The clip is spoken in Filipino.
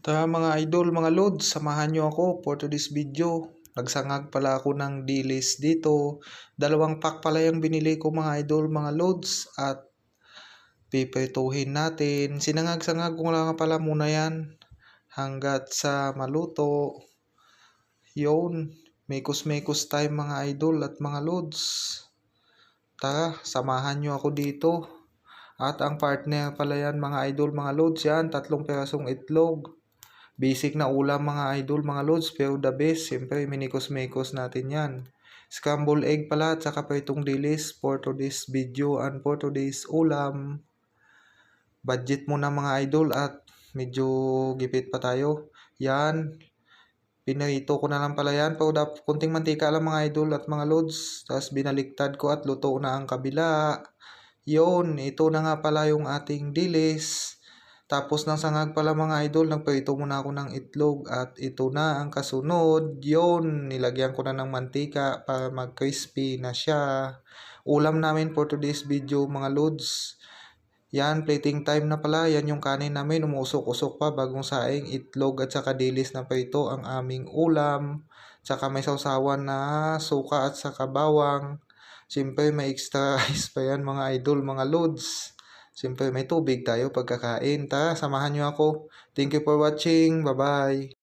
Mga idol, mga lods, samahan nyo ako for today's video. Nagsangag pala ako ng dilis dito. 2 pack pala yung binili ko mga idol, mga lods. At piprituhin natin. Sinangag-sangag ko lang pala muna yan hanggat sa maluto. Yun, mekos-mekos time mga idol at mga lods. Tara, samahan nyo ako dito. At ang partner pala yan mga idol, mga lods yan, 3 pirasong itlog. Basic na ulam mga idol, mga lods, pero the best, siyempre minikos-mekos natin yan. Scrambled egg pala at saka pritong dilis for today's video and for today's ulam. Budget muna mga idol at medyo gipit pa tayo. Yan, pinarito ko na lang pala yan. Pero kunting mantika lang mga idol at mga lods. Tapos binaliktad ko at luto na ang kabila. Yun, ito na nga pala yung ating dilis. Tapos ng sangag pala mga idol, nagprito muna ako ng itlog at ito na ang kasunod. Yun, nilagyan ko na ng mantika para mag-crispy na siya. Ulam namin for today's video mga lods. Yan, plating time na pala. Yan yung kanin namin, umusok-usok pa, bagong saing, itlog at saka dilis na prito ang aming ulam. Saka may sausawan na suka at saka bawang. Siyempre may extra rice pa yan mga idol, mga lods. Siyempre may tubig tayo pagkakain. Tara, samahan nyo ako. Thank you for watching. Bye-bye.